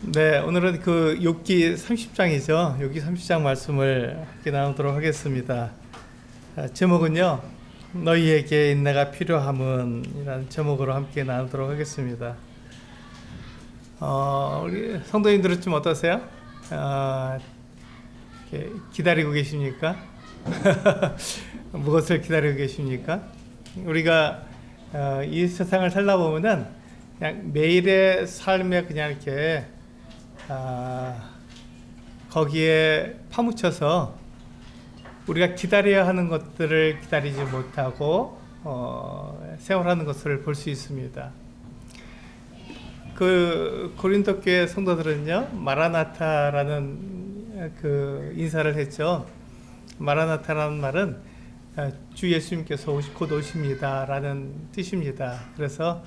네, 오늘은 그 욥기 30장이죠. 욥기 30장 말씀을 함께 나누도록 하겠습니다. 제목은요, 너희에게 인내가 필요함은 이라는 제목으로 함께 나누도록 하겠습니다. 우리 성도님들은 좀 어떠세요? 이렇게 기다리고 계십니까? 무엇을 기다리고 계십니까? 우리가 이 세상을 살다 보면은 그냥 매일의 삶에 그냥 이렇게 거기에 파묻혀서 우리가 기다려야 하는 것들을 기다리지 못하고 생활하는 것을 볼 수 있습니다. 그 고린도 교회 성도들은요, 마라나타라는 그 인사를 했죠. 마라나타라는 말은 주 예수님께서 곧 오십니다라는 뜻입니다. 그래서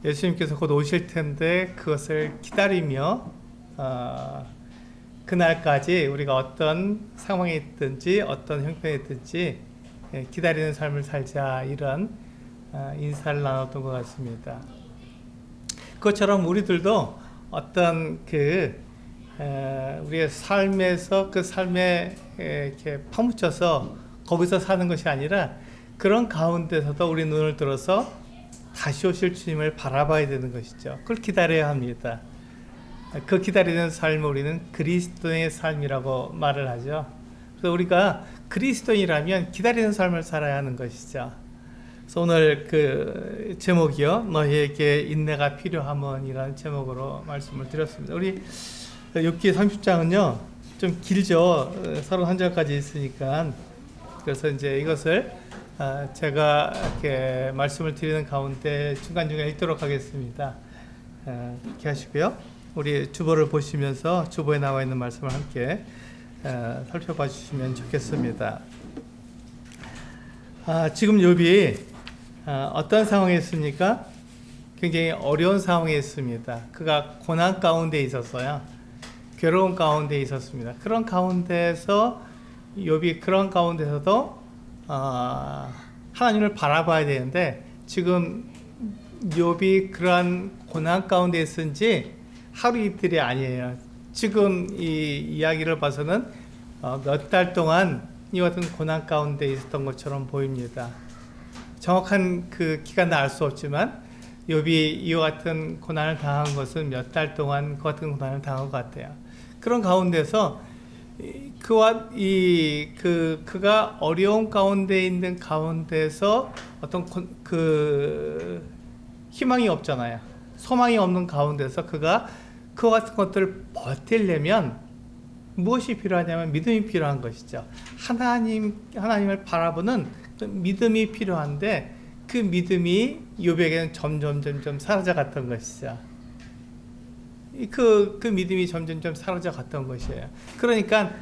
예수님께서 곧 오실 텐데 그것을 기다리며 그날까지 우리가 어떤 상황에 있든지 어떤 형편에 있든지 기다리는 삶을 살자, 이런 인사를 나눴던 것 같습니다. 그것처럼 우리들도 어떤 우리의 삶에서 그 삶에 이렇게 파묻혀서 거기서 사는 것이 아니라 그런 가운데서도 우리 눈을 들어서 다시 오실 주님을 바라봐야 되는 것이죠. 그걸 기다려야 합니다. 그 기다리는 삶을 우리는 그리스도인의 삶이라고 말을 하죠. 그래서 우리가 그리스도인이라면 기다리는 삶을 살아야 하는 것이죠. 그래서 오늘 그 제목이요, 너희에게 인내가 필요함은 이라는 제목으로 말씀을 드렸습니다. 우리 욥기 30장은요 좀 길죠. 31절까지 있으니까. 그래서 이제 이것을 제가 이렇게 말씀을 드리는 가운데 중간중간 읽도록 하겠습니다. 그렇게 하시고요. 우리 주보를 보시면서 주보에 나와 있는 말씀을 함께 살펴봐 주시면 좋겠습니다. 지금 욥이 어떤 상황에 있습니까? 굉장히 어려운 상황에 있습니다. 그가 고난 가운데 있었어요. 괴로운 가운데 있었습니다. 그런 가운데서 욥이 그런 가운데서도 하나님을 바라봐야 되는데, 지금 욥이 그러한 고난 가운데 있은지 하루 이틀이 아니에요. 지금 이 이야기를 봐서는 몇 달 동안 이 같은 고난 가운데 있었던 것처럼 보입니다. 정확한 그 기간은 알 수 없지만 욥이 이와 같은 고난을 당한 것은 몇 달 동안 그 같은 고난을 당한 것 같아요. 그런 가운데서 그가 어려운 가운데 있는 가운데서 어떤 희망이 없잖아요. 소망이 없는 가운데서 그가 그와 같은 것들을 버틸려면 무엇이 필요하냐면 믿음이 필요한 것이죠. 하나님을 바라보는 믿음이 필요한데, 그 믿음이 욥에게는 점점 사라져 갔던 것이죠. 그 믿음이 점점 사라져 갔던 것이에요. 그러니까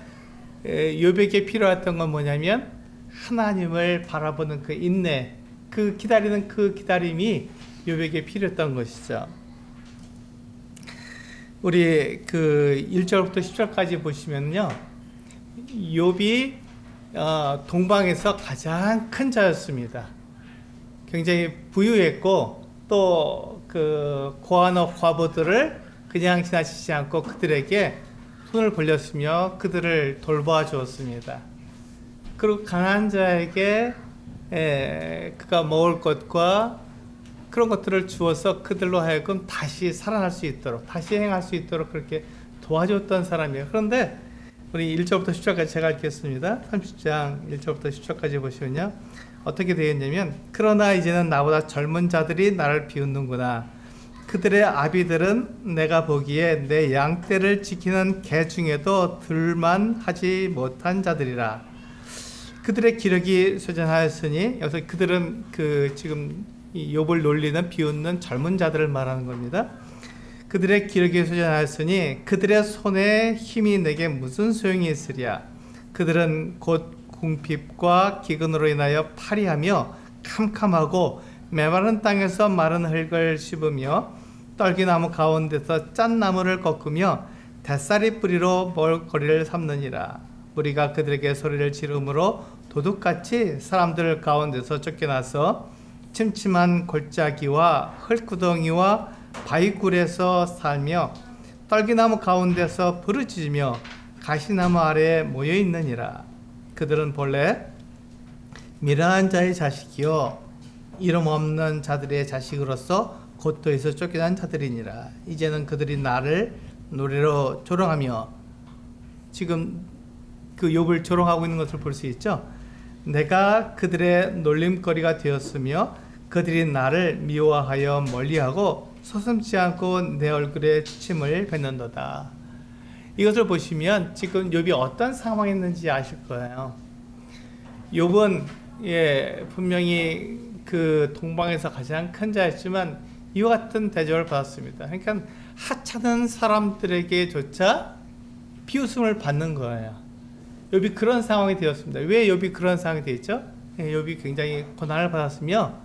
욥에게 필요했던 건 뭐냐면 하나님을 바라보는 그 인내, 그 기다리는 그 기다림이 욥에게 필요했던 것이죠. 우리 그 1절부터 10절까지 보시면요, 욥이 동방에서 가장 큰 자였습니다. 굉장히 부유했고, 또 그 고아너 과부들을 그냥 지나치지 않고 그들에게 손을 벌렸으며 그들을 돌봐 주었습니다. 그리고 가난한 자에게 그가 먹을 것과 그런 것들을 주어서 그들로 하여금 다시 살아날 수 있도록, 다시 행할 수 있도록 그렇게 도와줬던 사람이에요. 그런데 우리 1절부터 10절까지 제가 읽겠습니다. 30장 1절부터 10절까지 보시면요, 어떻게 되겠냐면, 그러나 이제는 나보다 젊은 자들이 나를 비웃는구나. 그들의 아비들은 내가 보기에 내 양떼를 지키는 개 중에도 들만하지 못한 자들이라. 그들의 기력이 쇠잔하였으니, 여기서 그들은 지금 이 욥을 놀리는, 비웃는 젊은 자들을 말하는 겁니다. 그들의 기력이 쇠잔하였으니 그들의 손에 힘이 내게 무슨 소용이 있으랴. 그들은 곧 궁핍과 기근으로 인하여 파리하며 캄캄하고 메마른 땅에서 마른 흙을 씹으며 떨기나무 가운데서 짠 나무를 꺾으며 뱃살이 뿌리로 먹을거리를 삼느니라. 무리가 그들에게 소리를 지르므로 도둑같이 사람들 가운데서 쫓겨나서 침침한 골짜기와 흙구덩이와 바위굴에서 살며 딸기나무 가운데서 부르짖으며 가시나무 아래에 모여 있느니라. 그들은 본래 미련한 자의 자식이요 이름 없는 자들의 자식으로서 고토에서 쫓겨난 자들이니라. 이제는 그들이 나를 노래로 조롱하며, 지금 그 욥을 조롱하고 있는 것을 볼 수 있죠. 내가 그들의 놀림거리가 되었으며 그들이 나를 미워하여 멀리하고 서슴지 않고 내 얼굴에 침을 뱉는도다. 이것을 보시면 지금 욥이 어떤 상황에 있는지 아실 거예요. 욥은 분명히 그 동방에서 가장 큰 자였지만 이와 같은 대접을 받았습니다. 그러니까 하찮은 사람들에게조차 비웃음을 받는 거예요. 욥이 그런 상황이 되었습니다. 왜 욥이 그런 상황이 되었죠? 욥이 굉장히 고난을 받았으며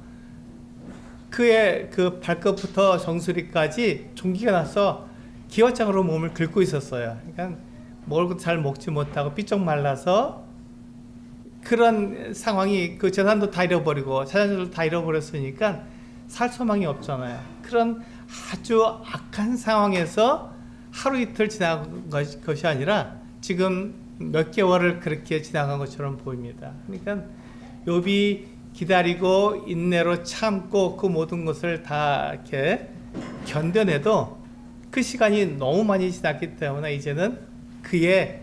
그의 그 발끝부터 정수리까지 종기가 나서 기와장으로 몸을 긁고 있었어요. 그러니까 먹을 것도 잘 먹지 못하고 삐쩍 말라서 그런 상황이, 그 재산도 다 잃어버리고 자녀들도 다 잃어버렸으니까 살 소망이 없잖아요. 그런 아주 악한 상황에서 하루 이틀 지나간 것이 아니라 지금 몇 개월을 그렇게 지나간 것처럼 보입니다. 그러니까 욥이 기다리고 인내로 참고 그 모든 것을 다 이렇게 견뎌내도 그 시간이 너무 많이 지났기 때문에 이제는 그의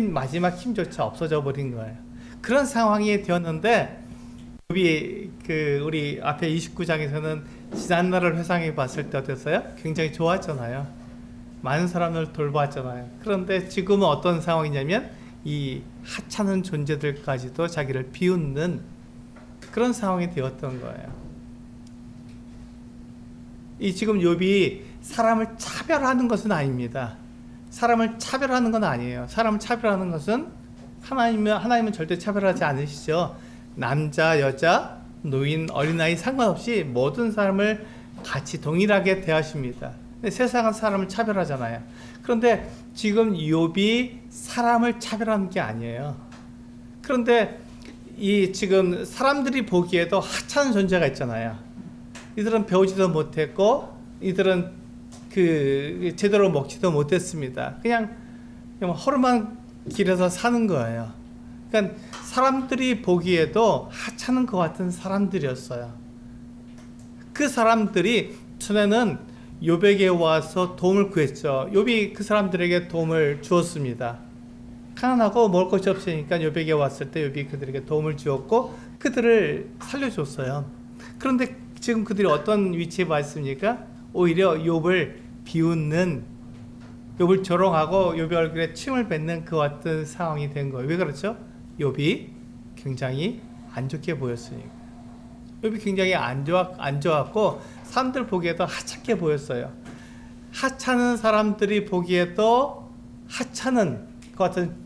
마지막 힘조차 없어져 버린 거예요. 그런 상황이 되었는데 욥이 우리 앞에 29장에서는 지난날을 회상해 봤을 때 어땠어요? 굉장히 좋았잖아요. 많은 사람을 돌보았잖아요. 그런데 지금은 어떤 상황이냐면 이 하찮은 존재들까지도 자기를 비웃는 그런 상황이 되었던 거예요. 이 지금 욥이 사람을 차별하는 것은 아닙니다. 사람을 차별하는 건 아니에요. 사람을 차별하는 것은 하나님은 절대 차별하지 않으시죠. 남자, 여자, 노인, 어린아이 상관없이 모든 사람을 같이 동일하게 대하십니다. 근데 세상은 사람을 차별하잖아요. 그런데 지금 욥이 사람을 차별하는 게 아니에요. 그런데 이 지금 사람들이 보기에도 하찮은 존재가 있잖아요. 이들은 배우지도 못했고 이들은 제대로 먹지도 못했습니다. 그냥 허름한 길에서 사는 거예요. 그러니까 사람들이 보기에도 하찮은 것 같은 사람들이었어요. 그 사람들이 전에는 욥에게 와서 도움을 구했죠. 욥이 그 사람들에게 도움을 주었습니다. 가난하고 먹을 것이 없으니까 욥에게 왔을 때 욥이 그들에게 도움을 주었고 그들을 살려줬어요. 그런데 지금 그들이 어떤 위치에 와 있습니까? 오히려 욥을 비웃는, 욥을 조롱하고 욥의 얼굴에 침을 뱉는 그 같은 상황이 된 거예요. 왜 그렇죠? 욥이 굉장히 안 좋게 보였으니까. 욥이 굉장히 안 좋았고 사람들 보기에도 하찮게 보였어요. 하찮은 사람들이 보기에도 하찮은 그 같은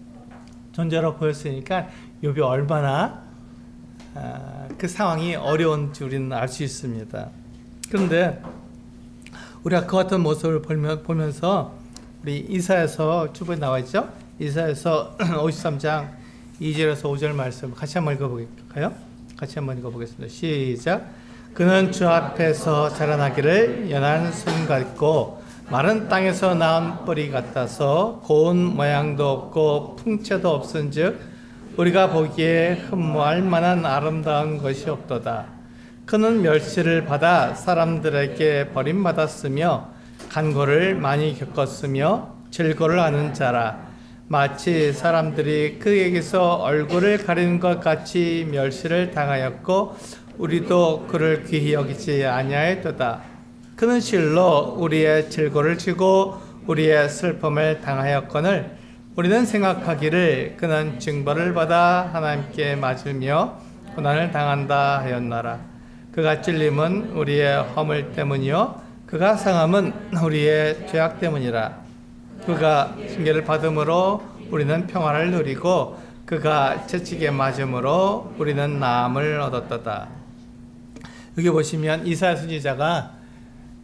존재로 보였으니까 욥이 얼마나 그 상황이 어려운지 우리는 알 수 있습니다. 그런데 우리가 그 같은 모습을 보면서 우리 이사야서 주부에 나와 있죠? 이사야서 53장 2절에서 5절 말씀 같이 한번 읽어볼까요? 같이 한번 읽어보겠습니다. 시작. 그는 주 앞에서 자라나기를 연한 순 같고 마른 땅에서 나온 뿌리 같아서 고운 모양도 없고 풍채도 없은즉 우리가 보기에 흠모할 만한 아름다운 것이 없도다. 그는 멸시를 받아 사람들에게 버림받았으며 간고를 많이 겪었으며 질고를 하는 자라. 마치 사람들이 그에게서 얼굴을 가리는 것 같이 멸시를 당하였고 우리도 그를 귀히 여기지 아니하였도다. 그는 실로 우리의 질고를 지고 우리의 슬픔을 당하였거늘 우리는 생각하기를 그는 징벌을 받아 하나님께 맞으며 고난을 당한다 하였나라. 그가 찔림은 우리의 허물 때문이요 그가 상함은 우리의 죄악 때문이라. 그가 징계를 받음으로 우리는 평화를 누리고 그가 채찍에 맞음으로 우리는 나음을 얻었도다. 여기 보시면 이사야 선지자가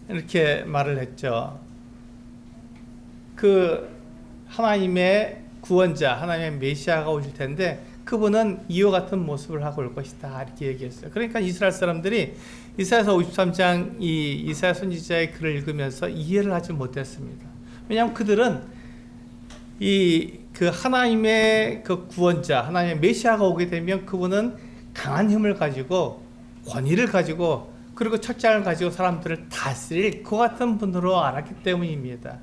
이렇게 말을 했죠. 그 하나님의 구원자, 하나님의 메시아가 오실 텐데 그분은 이와 같은 모습을 하고 올 것이다 이렇게 얘기했어요. 그러니까 이스라엘 사람들이 이사야서 53장 이 이사야 선지자의 글을 읽으면서 이해를 하지 못했습니다. 왜냐하면 그들은 그 하나님의 그 구원자, 하나님의 메시아가 오게 되면 그분은 강한 힘을 가지고 권위를 가지고 그리고 철장을 가지고 사람들을 다스릴 그 같은 분으로 알았기 때문입니다.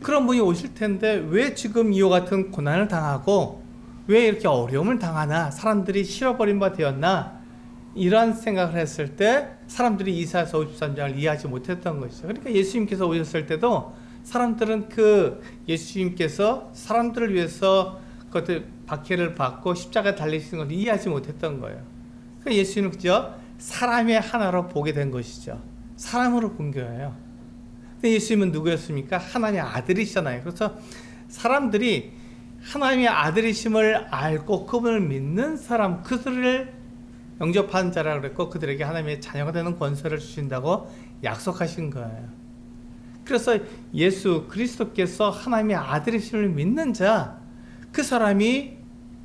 그런 분이 오실 텐데 왜 지금 이와 같은 고난을 당하고 왜 이렇게 어려움을 당하나, 사람들이 싫어버린 바 되었나, 이런 생각을 했을 때 사람들이 이사야서 53장을 이해하지 못했던 것이죠. 그러니까 예수님께서 오셨을 때도 사람들은 그 예수님께서 사람들을 위해서 그것들 박해를 받고 십자가에 달리시는 것을 이해하지 못했던 거예요. 그러니까 예수님은 그저 사람의 하나로 보게 된 것이죠. 사람으로 본 거예요. 근데 예수님은 누구였습니까? 하나님의 아들이시잖아요. 그래서 사람들이 하나님의 아들이심을 알고 그분을 믿는 사람, 그들을 영접하는 자라고 그랬고 그들에게 하나님의 자녀가 되는 권세를 주신다고 약속하신 거예요. 그래서 예수 그리스도께서 하나님의 아들이심을 믿는 자, 그 사람이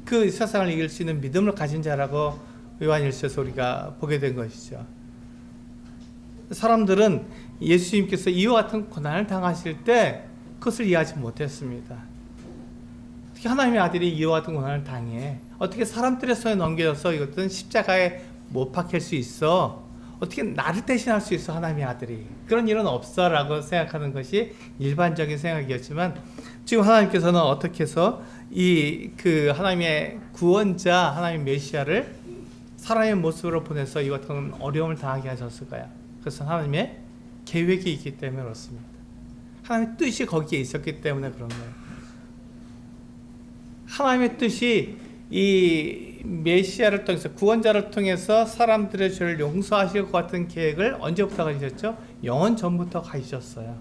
그 세상을 이길 수 있는 믿음을 가진 자라고 요한일서에서 우리가 보게 된 것이죠. 사람들은 예수님께서 이와 같은 고난을 당하실 때 그것을 이해하지 못했습니다. 어떻게 하나님의 아들이 이와 같은 고난을 당해? 어떻게 사람들의 손에 넘겨져서 이것은 십자가에 못 박힐 수 있어? 어떻게 나를 대신할 수 있어, 하나님의 아들이? 그런 일은 없어 라고 생각하는 것이 일반적인 생각이었지만, 지금 하나님께서는 어떻게 해서 그 하나님의 구원자, 하나님의 메시아를 사람의 모습으로 보내서 이 같은 어려움을 당하게 하셨을까요? 그것은 하나님의 계획이 있기 때문에 그렇습니다. 하나님의 뜻이 거기에 있었기 때문에 그런 거예요. 하나님의 뜻이 이 메시아를 통해서, 구원자를 통해서 사람들의 죄를 용서하실 것 같은 계획을 언제부터 가지셨죠? 영원 전부터 가지셨어요.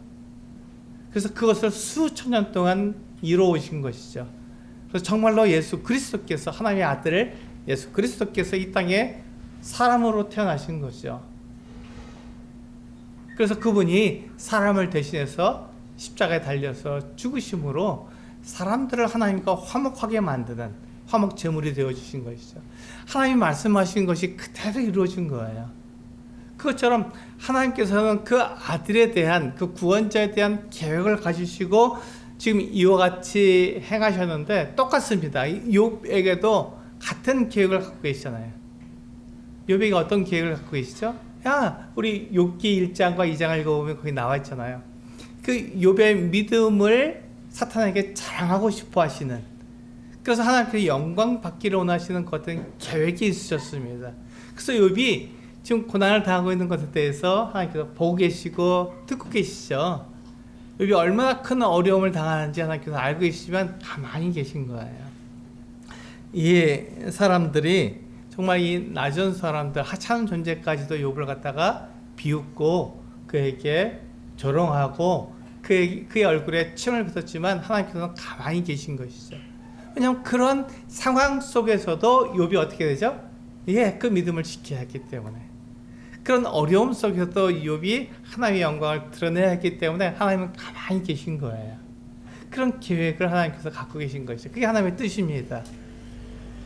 그래서 그것을 수천 년 동안 이루어오신 것이죠. 그래서 정말로 예수 그리스도께서, 하나님의 아들을 예수 그리스도께서 이 땅에 사람으로 태어나신 거죠. 그래서 그분이 사람을 대신해서 십자가에 달려서 죽으심으로 사람들을 하나님과 화목하게 만드는 화목 제물이 되어주신 것이죠. 하나님이 말씀하신 것이 그대로 이루어진 거예요. 그것처럼 하나님께서는 그 아들에 대한, 그 구원자에 대한 계획을 가지시고 지금 이와 같이 행하셨는데 똑같습니다. 욥에게도 같은 계획을 갖고 계시잖아요. 욥에게 어떤 계획을 갖고 계시죠? 우리 욥기 1장과 2장을 읽어보면 거기 나와 있잖아요. 그 욥의 믿음을 사탄에게 자랑하고 싶어 하시는, 그래서 하나님께서 영광 받기를 원하시는 것은 계획이 있으셨습니다. 그래서 욥이 지금 고난을 당하고 있는 것에 대해서 하나님께서 보고 계시고 듣고 계시죠. 욥이 얼마나 큰 어려움을 당하는지 하나님께서 알고 계시지만 가만히 계신 거예요. 이 사람들이 정말 이 낮은 사람들, 하찮은 존재까지도 욥을 갖다가 비웃고 그에게 조롱하고 그의 얼굴에 침을 뱉었지만 하나님께서는 가만히 계신 것이죠. 왜냐하면 그런 상황 속에서도 욥이 어떻게 되죠? 그 믿음을 지켜야 했기 때문에, 그런 어려움 속에서도 욥이 하나님의 영광을 드러내야 했기 때문에 하나님은 가만히 계신 거예요. 그런 계획을 하나님께서 갖고 계신 것이죠. 그게 하나님의 뜻입니다.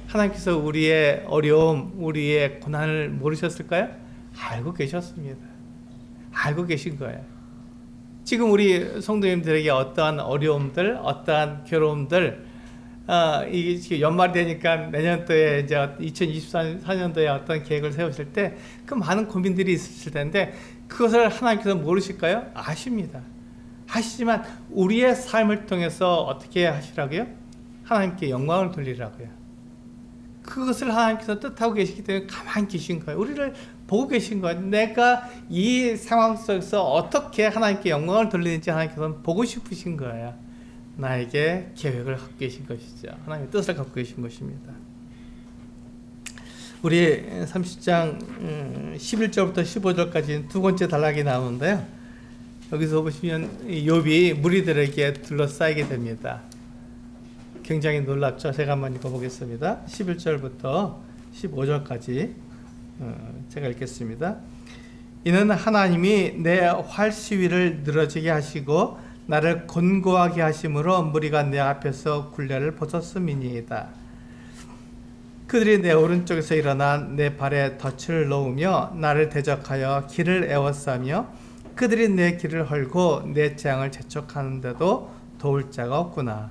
하나님께서 우리의 어려움, 우리의 고난을 모르셨을까요? 알고 계셨습니다. 알고 계신 거예요. 지금 우리 성도님들에게 어떠한 어려움들, 어떠한 괴로움들, 이게 지금 연말이 되니까 내년도에 이제 2024년도에 어떤 계획을 세우실 때 그 많은 고민들이 있으실 텐데 그것을 하나님께서 모르실까요? 아십니다. 아시지만 우리의 삶을 통해서 어떻게 하시라고요? 하나님께 영광을 돌리라고요. 그것을 하나님께서 뜻하고 계시기 때문에 가만히 계신 거예요. 우리를 보고 계신 거예요. 내가 이 상황 속에서 어떻게 하나님께 영광을 돌리는지 하나님께서는 보고 싶으신 거예요. 나에게 계획을 갖고 계신 것이죠. 하나님의 뜻을 갖고 계신 것입니다. 우리 30장 11절부터 15절까지 두 번째 단락이 나오는데요. 여기서 보시면 욥이 무리들에게 둘러싸이게 됩니다. 굉장히 놀랍죠. 제가 한번 읽어보겠습니다. 11절부터 15절까지 제가 읽겠습니다. 이는 하나님이 내 활시위를 늘어지게 하시고 나를 곤고하게 하심으로 무리가 내 앞에서 굴레를 벗었음이니이다. 그들이 내 오른쪽에서 일어나 내 발에 덫을 놓으며 나를 대적하여 길을 에워싸며 그들이 내 길을 헐고 내 재앙을 재촉하는데도 도울 자가 없구나.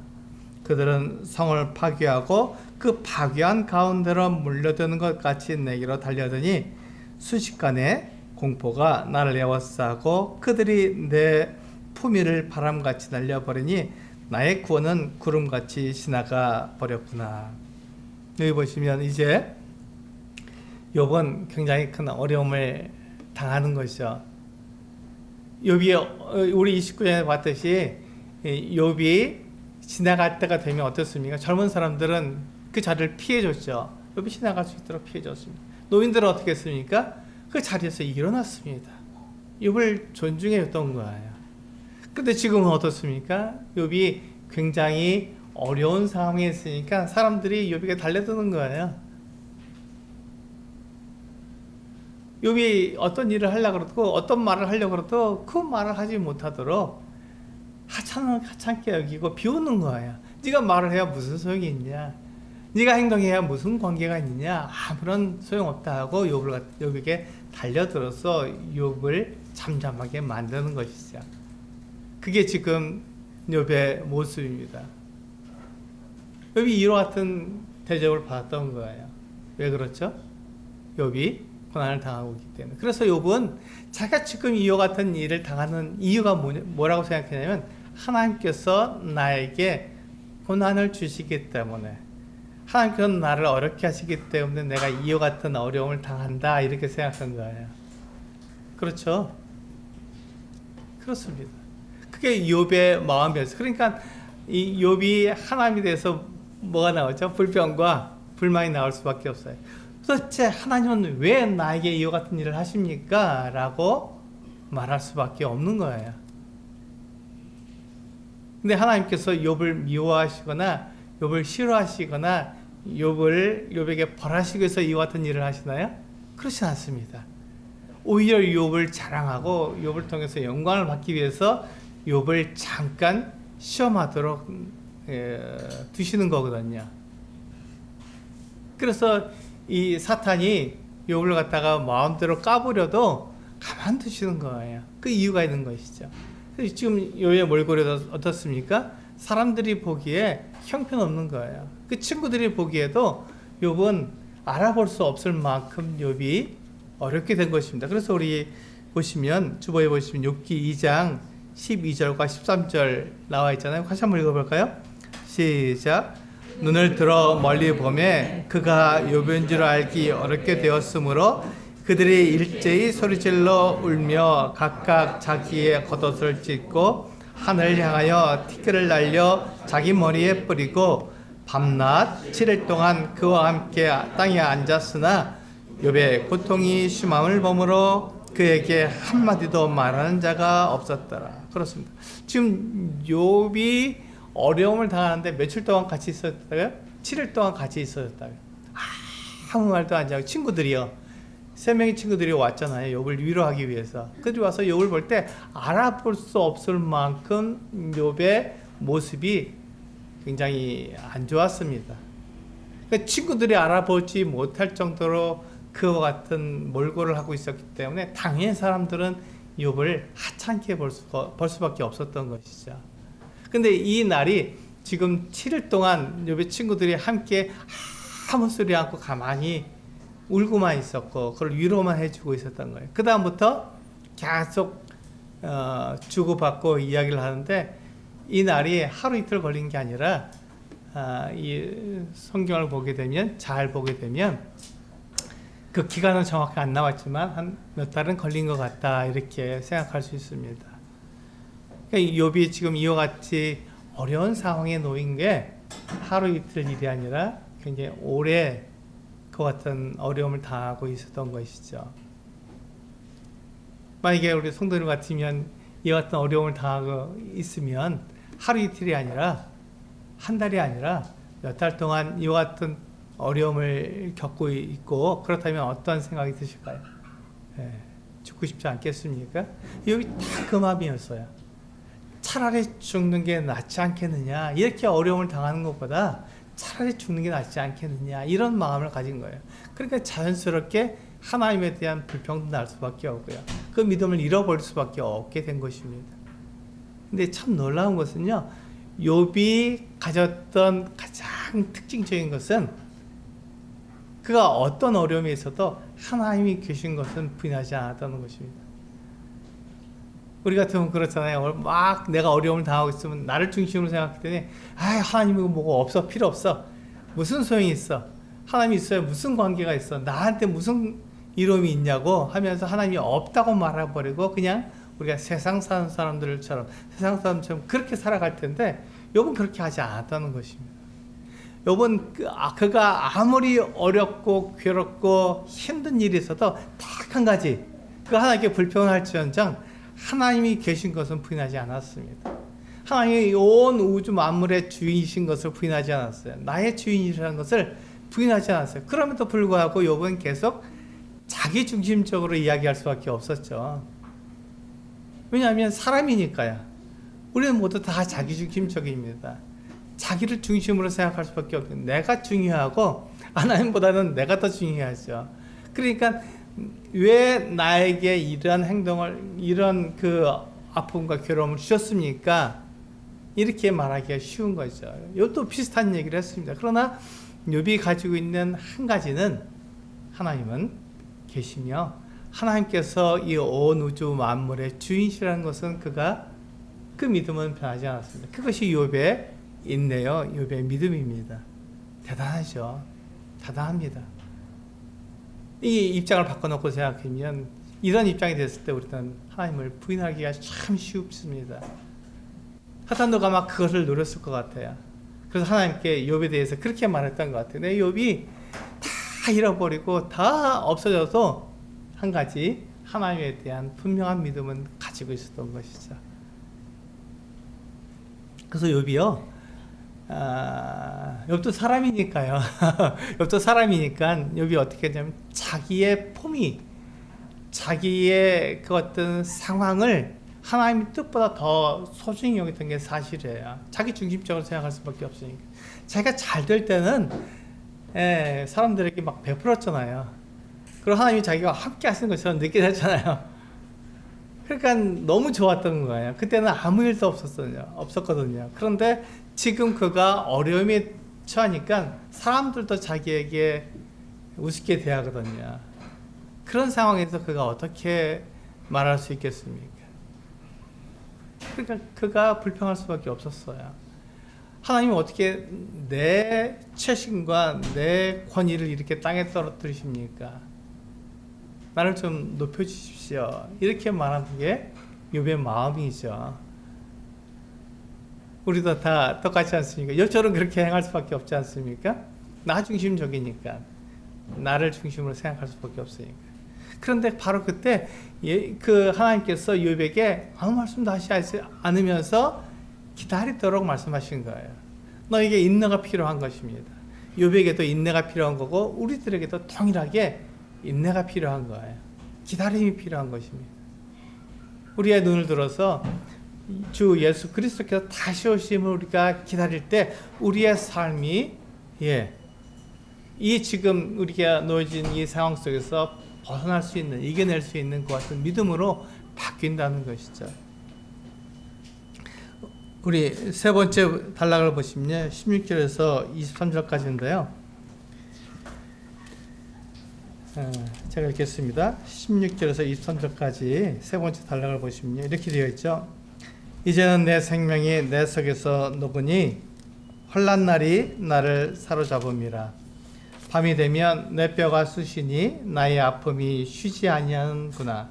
그들은 성을 파괴하고 그 파괴한 가운데로 물려드는 것 같이 내게로 달려드니 순식간에 공포가 나를 에워싸고 그들이 내 품위를 바람같이 날려버리니 나의 구원은 구름같이 지나가 버렸구나. 여기 보시면 이제 욥은 굉장히 큰 어려움을 당하는 것이죠. 욥이 우리 29장에 봤듯이 욥이 지나갈 때가 되면 어떻습니까? 젊은 사람들은 그 자리를 피해줬죠. 욥이 지나갈 수 있도록 피해줬습니다. 노인들은 어떻게 했습니까? 그 자리에서 일어났습니다. 욥을 존중해줬던 거예요. 근데 지금은 어떻습니까? 욥이 굉장히 어려운 상황에 있으니까 사람들이 욥에게 달려드는 거예요. 욥이 어떤 일을 하려고 그러고 어떤 말을 하려고 그래도 그 말을 하지 못하도록 하찮게 여기고 비웃는 거예요. 네가 말을 해야 무슨 소용이 있냐? 네가 행동해야 무슨 관계가 있느냐? 아무런 소용없다 하고 욥에게 달려들어서 욥을 잠잠하게 만드는 것이죠. 그게 지금 욥의 모습입니다. 욥이 이와 같은 대접을 받았던 거예요. 왜 그렇죠? 욥이 고난을 당하고 있기 때문에. 그래서 욥은 자기가 지금 이와 같은 일을 당하는 이유가 뭐라고 생각했냐면 하나님께서 나에게 고난을 주시기 때문에, 하나님께서 나를 어렵게 하시기 때문에 내가 이와 같은 어려움을 당한다, 이렇게 생각한 거예요. 그렇죠? 그렇습니다. 그게 욥의 마음이었어요. 그러니까 이 욥이 하나님에 대해서 뭐가 나오죠? 불평과 불만이 나올 수밖에 없어요. 도대체 하나님은 왜 나에게 이와 같은 일을 하십니까? 라고 말할 수밖에 없는 거예요. 근데 하나님께서 욥을 미워하시거나 욥을 싫어하시거나 욥에게 벌하시기 위해서 이와 같은 일을 하시나요? 그렇지 않습니다. 오히려 욥을 자랑하고 욥을 통해서 영광을 받기 위해서 욥을 잠깐 시험하도록 두시는 거거든요. 그래서 이 사탄이 욥을 갖다가 마음대로 까부려도 가만두시는 거예요. 그 이유가 있는 것이죠. 지금 욥의 몰골이 어떻습니까? 사람들이 보기에 형편없는 거예요. 그 친구들이 보기에도 욥은 알아볼 수 없을 만큼 욥이 어렵게 된 것입니다. 그래서 우리 보시면 주보에 보시면 욥기 2장 12절과 13절 나와 있잖아요. 다시 한번 읽어볼까요? 시작. 눈을 들어 멀리 보매 그가 욥인 줄 알기 어렵게 되었으므로 그들이 일제히 소리질러 울며 각각 자기의 겉옷을 찢고 하늘을 향하여 티끌을 날려 자기 머리에 뿌리고 밤낮 7일 동안 그와 함께 땅에 앉았으나 욥의 고통이 심함을 보므로 그에게 한마디도 말하는 자가 없었더라. 그렇습니다. 지금 욥이 어려움을 당하는데 며칠 동안 같이 있었다고요? 7일 동안 같이 있었다고요. 아무 말도 안 하고 친구들이요. 3명의 친구들이 왔잖아요. 욥을 위로하기 위해서. 그들이 와서 욥을 볼 때 알아볼 수 없을 만큼 욥의 모습이 굉장히 안 좋았습니다. 그러니까 친구들이 알아보지 못할 정도로 그와 같은 몰골을 하고 있었기 때문에 당연히 사람들은 욥을 하찮게 볼 수밖에 없었던 것이죠. 근데 이 날이 지금 7일 동안 욥의 친구들이 함께 아무 소리 않고 가만히 울고만 있었고 그걸 위로만 해주고 있었던 거예요. 그 다음부터 계속 주고받고 이야기를 하는데 이 날이 하루 이틀 걸린 게 아니라 이 성경을 보게 되면 잘 보게 되면 그 기간은 정확히 안 나왔지만 한 몇 달은 걸린 것 같다 이렇게 생각할 수 있습니다. 그러니까 욥이 지금 이와 같이 어려운 상황에 놓인 게 하루 이틀 일이 아니라 굉장히 오래 그 같은 어려움을 당하고 있었던 것이죠. 만약에 우리 성도님 같으면 이와 같은 어려움을 당하고 있으면 하루 이틀이 아니라 한 달이 아니라 몇 달 동안 이와 같은 어려움을 겪고 있고 그렇다면 어떤 생각이 드실까요? 죽고 싶지 않겠습니까? 여기 다 그 마음이었어요. 차라리 죽는 게 낫지 않겠느냐, 이렇게 어려움을 당하는 것보다 차라리 죽는 게 낫지 않겠느냐, 이런 마음을 가진 거예요. 그러니까 자연스럽게 하나님에 대한 불평도 날 수밖에 없고요. 그 믿음을 잃어버릴 수밖에 없게 된 것입니다. 근데 참 놀라운 것은요, 욥이 가졌던 가장 특징적인 것은 그가 어떤 어려움에 있어도 하나님이 계신 것은 부인하지 않았다는 것입니다. 우리 같으면 그렇잖아요. 막 내가 어려움을 당하고 있으면 나를 중심으로 생각하기 때문에 하나님이 뭐가 없어, 필요 없어, 무슨 소용이 있어, 하나님이 있어야 무슨 관계가 있어, 나한테 무슨 이름이 있냐고 하면서 하나님이 없다고 말해버리고 그냥 우리가 세상 사는 사람들처럼 그렇게 살아갈 텐데, 욥은 그렇게 하지 않았다는 것입니다. 욥은 그가 아무리 어렵고 괴롭고 힘든 일이 있어도 딱 한 가지, 그 하나님께 불평할지언정 하나님이 계신 것은 부인하지 않았습니다. 하나님이 온 우주 만물의 주인이신 것을 부인하지 않았어요. 나의 주인이라는 것을 부인하지 않았어요. 그럼에도 불구하고 욥은 계속 자기 중심적으로 이야기할 수밖에 없었죠. 왜냐하면 사람이니까요. 우리는 모두 다 자기 중심적입니다. 자기를 중심으로 생각할 수밖에 없어요. 내가 중요하고 하나님보다는 내가 더 중요하죠. 그러니까 왜 나에게 이런 행동을, 이런 그 아픔과 괴로움을 주셨습니까? 이렇게 말하기가 쉬운 거죠. 이것도 비슷한 얘기를 했습니다. 그러나 욥이 가지고 있는 한 가지는 하나님은 계시며 하나님께서 이 온 우주 만물의 주인이시라는 것은 그가 그 믿음은 변하지 않았습니다. 그것이 욥의 인내요, 욥의 믿음입니다. 대단하죠. 대단합니다. 이 입장을 바꿔놓고 생각하면 이런 입장이 됐을 때 우리는 하나님을 부인하기가 참 쉽습니다. 사탄도가 막 그것을 노렸을 것 같아요. 그래서 하나님께 욥에 대해서 그렇게 말했던 것 같아요. 내 욥이 다 잃어버리고 다 없어져도 한 가지 하나님에 대한 분명한 믿음은 가지고 있었던 것이죠. 그래서 욥이요, 욥도 사람이니까요. 욥도 사람이니까 욥이 어떻게 했냐면 자기의 폼이, 자기의 그 어떤 상황을 하나님의 뜻보다 더 소중히 여겼던 게 사실이에요. 자기 중심적으로 생각할 수밖에 없으니까. 자기가 잘 될 때는 사람들에게 막 베풀었잖아요. 그리고 하나님이 자기가 함께 하시는 것처럼 느껴졌잖아요. 그러니까 너무 좋았던 거예요. 그때는 아무 일도 없었거든요. 그런데 지금 그가 어려움에 처하니까 사람들도 자기에게 우습게 대하거든요. 그런 상황에서 그가 어떻게 말할 수 있겠습니까? 그러니까 그가 불평할 수밖에 없었어요. 하나님이 어떻게 내 최신과 내 권위를 이렇게 땅에 떨어뜨리십니까? 나를 좀 높여주십시오. 이렇게 말하는 게 욥의 마음이죠. 우리도 다 똑같지 않습니까? 욥처럼 그렇게 행할 수밖에 없지 않습니까? 나 중심적이니까, 나를 중심으로 생각할 수밖에 없으니까. 그런데 바로 그때 그 하나님께서 욥에게 아무 말씀도 하시지 않으면서 기다리도록 말씀하신 거예요. 너에게 인내가 필요한 것입니다. 욥에게도 인내가 필요한 거고 우리들에게도 동일하게 인내가 필요한 거예요. 기다림이 필요한 것입니다. 우리의 눈을 들어서 주 예수 그리스도께서 다시 오심을 우리가 기다릴 때 우리의 삶이 이 지금 우리가 놓여진 이 상황 속에서 벗어날 수 있는, 이겨낼 수 있는 것 같은 믿음으로 바뀐다는 것이죠. 우리 세 번째 단락을 보시면 16절에서 23절까지인데요. 제가 읽겠습니다. 16절에서 23절까지 세 번째 단락을 보시면 이렇게 되어 있죠. 이제는 내 생명이 내 속에서 녹으니 환난 날이 나를 사로잡음이라. 밤이 되면 내 뼈가 쑤시니 나의 아픔이 쉬지 아니하는구나.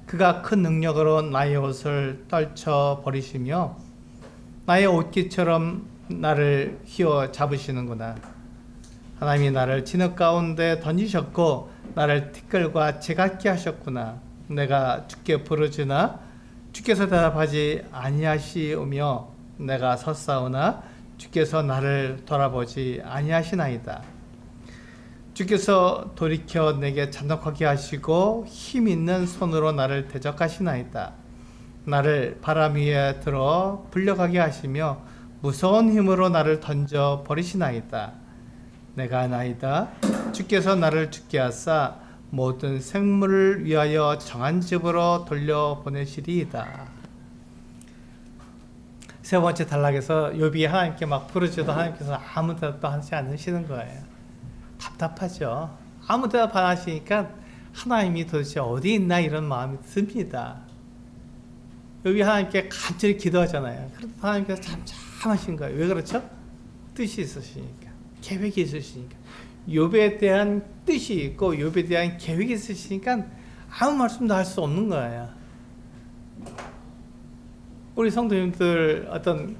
그가 큰 능력으로 나의 옷을 떨쳐 버리시며 나의 옷깃처럼 나를 휘어 잡으시는구나. 하나님이 나를 진흙 가운데 던지셨고 나를 티끌과 제각기 하셨구나. 내가 주께 부르짖으나 주께서 대답하지 아니하시오며 내가 섰사오나 주께서 나를 돌아보지 아니하시나이다. 주께서 돌이켜 내게 잔혹하게 하시고 힘 있는 손으로 나를 대적하시나이다. 나를 바람 위에 들어 불려가게 하시며 무서운 힘으로 나를 던져 버리시나이다. 내가 나이다. 주께서 나를 죽게 하사 모든 생물을 위하여 정한 집으로 돌려보내시리이다. 세 번째 단락에서 욥이 하나님께 막 부르짖어도 하나님께서 아무 대답도 하지 않으시는 거예요. 답답하죠. 아무 대답 안 하시니까 하나님이 도대체 어디 있나 이런 마음이 듭니다. 욥이 하나님께 간절히 기도하잖아요. 그래도 하나님께서 잠잠하신 거예요. 왜 그렇죠? 뜻이 있으시니까, 계획이 있으시니까. 욥에 대한 뜻이 있고 욥에 대한 계획이 있으시니까 아무 말씀도 할 수 없는 거예요. 우리 성도님들 어떤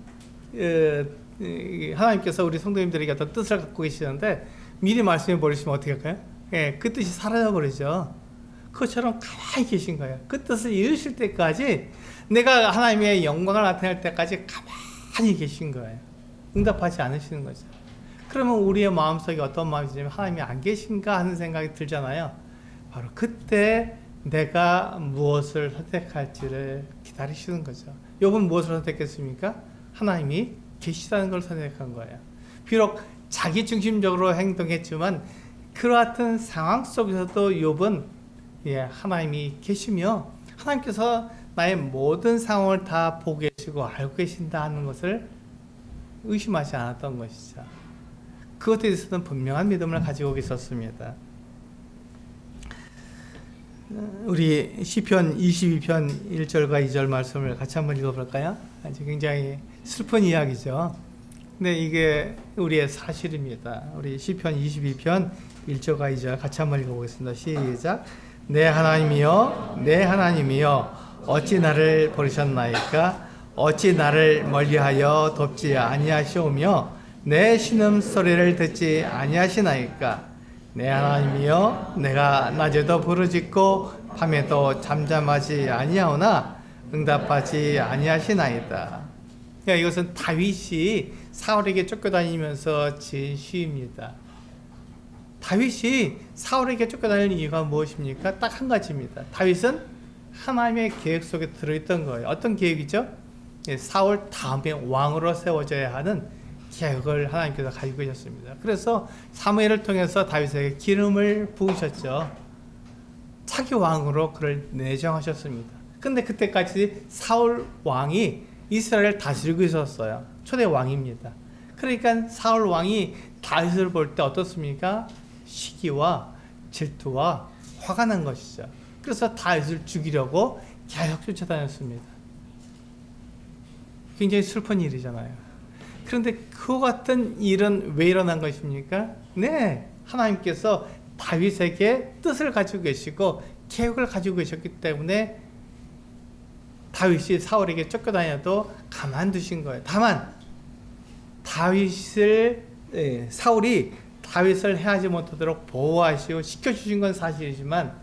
하나님께서 우리 성도님들에게 어떤 뜻을 갖고 계시는데 미리 말씀해 버리시면 어떻게 할까요? 예, 그 뜻이 사라져 버리죠. 그것처럼 가만히 계신 거예요. 그 뜻을 이루실 때까지, 내가 하나님의 영광을 나타낼 때까지 가만히 계신 거예요. 응답하지 않으시는 거죠. 그러면 우리의 마음속에 어떤 마음이 들면 하나님이 안 계신가 하는 생각이 들잖아요. 바로 그때 내가 무엇을 선택할지를 기다리시는 거죠. 욥은 무엇을 선택했습니까? 하나님이 계시다는 걸 선택한 거예요. 비록 자기 중심적으로 행동했지만 그와 같은 상황 속에서도 욥은 하나님이 계시며 하나님께서 나의 모든 상황을 다 보고 계시고 알고 계신다 하는 것을 의심하지 않았던 것이죠. 그것에 대해서는 분명한 믿음을 가지고 있었습니다. 우리 시편 22편 1절과 2절 말씀을 같이 한번 읽어볼까요? 아주 굉장히 슬픈 이야기죠. 근데 이게 우리의 사실입니다. 우리 시편 22편 1절과 2절 같이 한번 읽어보겠습니다. 시작. 내 하나님이여, 내 하나님이여, 어찌 나를 버리셨나이까? 어찌 나를 멀리하여 돕지 아니하시오며 내 신음소리를 듣지 아니하시나이까? 내 하나님이여, 내가 낮에도 부르짖고 밤에도 잠잠하지 아니하오나 응답하지 아니하시나이다. 그러니까 이것은 다윗이 사울에게 쫓겨다니면서 지은 시입니다. 다윗이 사울에게 쫓겨다니는 이유가 무엇입니까? 딱 한 가지입니다. 다윗은 하나님의 계획 속에 들어있던 거예요. 어떤 계획이죠? 사울 다음에 왕으로 세워져야 하는 계획을 하나님께서 가지고 계셨습니다. 그래서 사무엘을 통해서 다윗에게 기름을 부으셨죠. 차기 왕으로 그를 내정하셨습니다. 근데 그때까지 사울 왕이 이스라엘을 다스리고 있었어요. 초대 왕입니다. 그러니까 사울 왕이 다윗을 볼 때 어떻습니까? 시기와 질투와 화가 난 것이죠. 그래서 다윗을 죽이려고 계속 쫓아다녔습니다. 굉장히 슬픈 일이잖아요. 그런데 그와 같은 일은 왜 일어난 것입니까? 네, 하나님께서 다윗에게 뜻을 가지고 계시고 계획을 가지고 계셨기 때문에 다윗이 사울에게 쫓겨다녀도 가만두신 거예요. 다만 사울이 다윗을 해하지 못하도록 보호하시고 지켜주신 건 사실이지만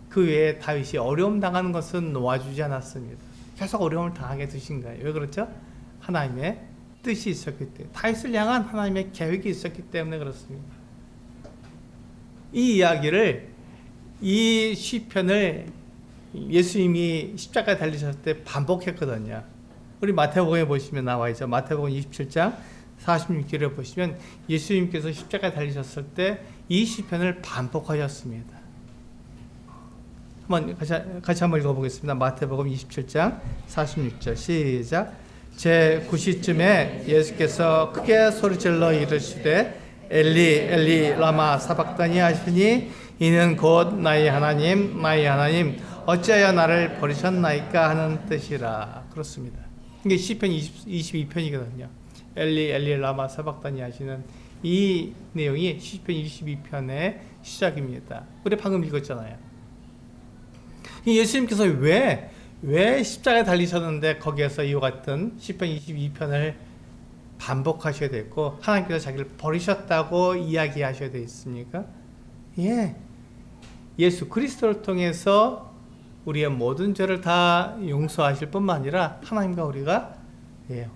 그 외에 다윗이 어려움 당하는 것은 놓아주지 않았습니다. 계속 어려움을 당하게 두신 거예요. 왜 그렇죠? 하나님의 뜻이 있었기 때문에, 다윗을 향한 하나님의 계획이 있었기 때문에 그렇습니다. 이 이야기를, 이 시편을 예수님이 십자가에 달리셨을 때 반복했거든요. 우리 마태복음에 보시면 나와 있죠. 마태복음 27장 46절에 보시면 예수님께서 십자가에 달리셨을 때 이 시편을 반복하셨습니다. 같이 한번 읽어보겠습니다. 마태복음 27장 46절 시작. 제 9시쯤에 예수께서 크게 소리질러 이르시되 엘리 엘리 라마 사박다니 하시니 이는 곧 나의 하나님 나의 하나님 어찌하여 나를 버리셨나이까 하는 뜻이라. 그렇습니다. 이게 시편 22편이거든요. 엘리 엘리 라마 사박다니 하시는 이 내용이 시편 22편의 시작입니다. 우리 방금 읽었잖아요. 예수님께서 왜 십자가에 달리셨는데 거기에서 이와 같은 시편 22편을 반복하셔야 됐고 하나님께서 자기를 버리셨다고 이야기하셔야 되겠습니까? 예수 그리스도를 통해서 우리의 모든 죄를 다 용서하실 뿐만 아니라 하나님과 우리가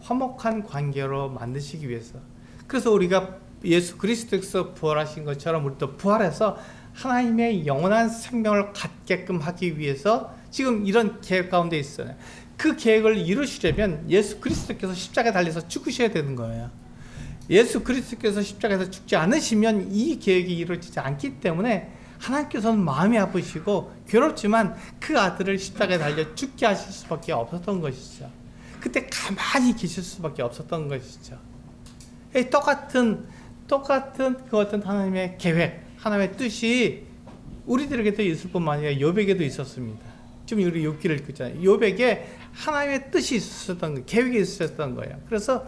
화목한 관계로 만드시기 위해서, 그래서 우리가 예수 그리스도에서 부활하신 것처럼 우리도 부활해서 하나님의 영원한 생명을 갖게끔 하기 위해서 지금 이런 계획 가운데 있어요. 그 계획을 이루시려면 예수 그리스도께서 십자가에 달려서 죽으셔야 되는 거예요. 예수 그리스도께서 십자가에서 죽지 않으시면 이 계획이 이루어지지 않기 때문에 하나님께서는 마음이 아프시고 괴롭지만 그 아들을 십자가에 달려 죽게 하실 수밖에 없었던 것이죠. 그때 가만히 계실 수밖에 없었던 것이죠. 똑같은 그 어떤 하나님의 계획, 하나님의 뜻이 우리들에게도 있을 뿐만 아니라 욥에게도 있었습니다. 지금 우리 욥기를 읽고 있잖아요. 욥에게 하나님의 뜻이 있었던 거예요. 계획이 있었던 거예요. 그래서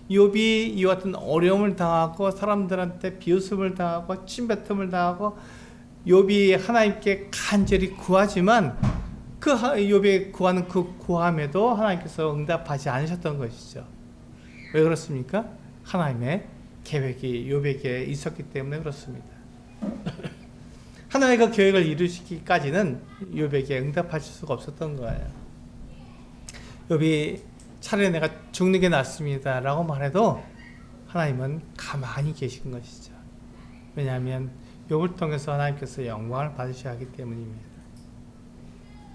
욥이 이와 같은 어려움을 당하고 사람들한테 비웃음을 당하고 침뱉음을 당하고 욥이 하나님께 간절히 구하지만 그 욥이 구하는 그 구함에도 하나님께서 응답하지 않으셨던 것이죠. 왜 그렇습니까? 하나님의 계획이 욥에게 있었기 때문에 그렇습니다. 하나님의 그 계획을 이루시기까지는 욥에게 응답하실 수가 없었던 거예요. 욥이 차라리 내가 죽는 게 낫습니다 라고 말해도 하나님은 가만히 계신 것이죠. 왜냐하면 욥을 통해서 하나님께서 영광을 받으셔야 하기 때문입니다.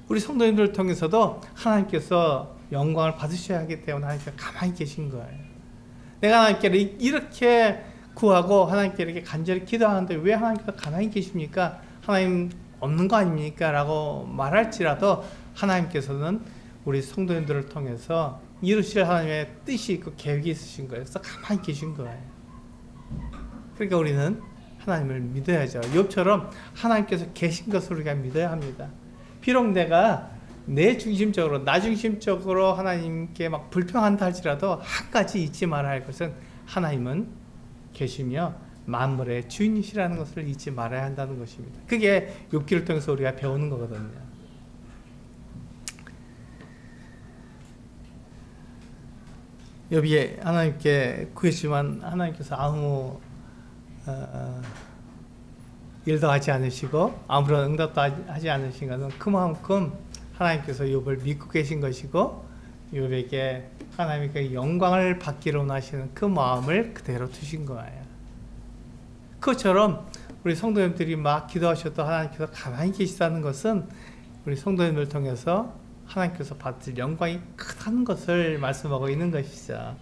우리 성도님들을 통해서도 하나님께서 영광을 받으셔야 하기 때문에 하나님께서 가만히 계신 거예요. 내가 하나님께 이렇게 구하고 하나님께 이렇게 간절히 기도하는데 왜 하나님께서 가만히 계십니까? 하나님 없는 거 아닙니까? 라고 말할지라도 하나님께서는 우리 성도님들을 통해서 이루실 하나님의 뜻이 있고 계획이 있으신 거예요. 그래서 가만히 계신 거예요. 그러니까 우리는 하나님을 믿어야죠. 욥처럼 하나님께서 계신 것을 우리가 믿어야 합니다. 비록 내가 내 중심적으로, 나 중심적으로 하나님께 막 불평한다 할지라도 한 가지 잊지 말아야 할 것은 하나님은 계시며 만물의 주인이시라는 것을 잊지 말아야 한다는 것입니다. 그게 욥기를 통해서 우리가 배우는 거거든요. 욥이 하나님께 구했지만 하나님께서 아무 일도 하지 않으시고 아무런 응답도 하지 않으신 것은 그만큼 하나님께서 욥을 믿고 계신 것이고 욥에게 하나님의 그 영광을 받기로 원하시는 그 마음을 그대로 두신 거예요. 그것처럼 우리 성도님들이 막 기도하셔도 하나님께서 가만히 계시다는 것은 우리 성도님을 통해서 하나님께서 받을 영광이 크다는 것을 말씀하고 있는 것이죠.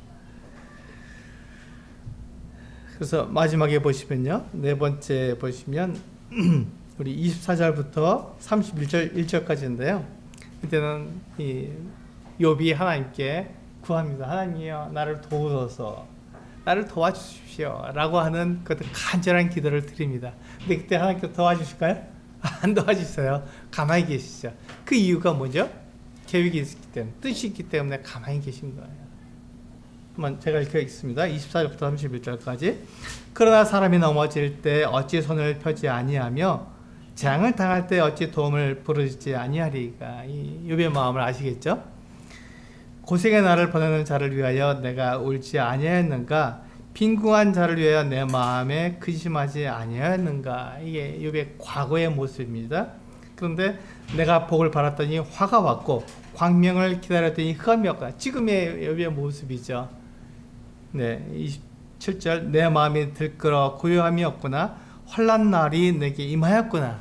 그래서 마지막에 보시면요. 네 번째 보시면 우리 24절부터 31절 1절까지인데요. 그때는 이 욥이 하나님께 구합니다. 하나님이여 나를 도우소서, 나를 도와주십시오 라고 하는 그 간절한 기도를 드립니다. 근데 그때 하나님께서 도와주실까요? 안 도와주세요. 가만히 계시죠. 그 이유가 뭐죠? 계획이 있기 때문에, 뜻이 있기 때문에 가만히 계신 거예요. 한번 제가 읽겠습니다. 24절부터 31절까지. 그러나 사람이 넘어질 때 어찌 손을 펴지 아니하며 재앙을 당할 때 어찌 도움을 부르지 아니하리까. 이 욥의 마음을 아시겠죠? 고생의 나를 보내는 자를 위하여 내가 울지 아니하였는가? 빈궁한 자를 위하여 내 마음에 근심하지 아니하였는가? 이게 욥의 과거의 모습입니다. 그런데 내가 복을 바랐더니 화가 왔고 광명을 기다렸더니 흑암이 왔구나. 지금의 욥의 모습이죠. 네, 27절 내 마음이 들끓어 고요함이 없구나. 환난 날이 내게 임하였구나.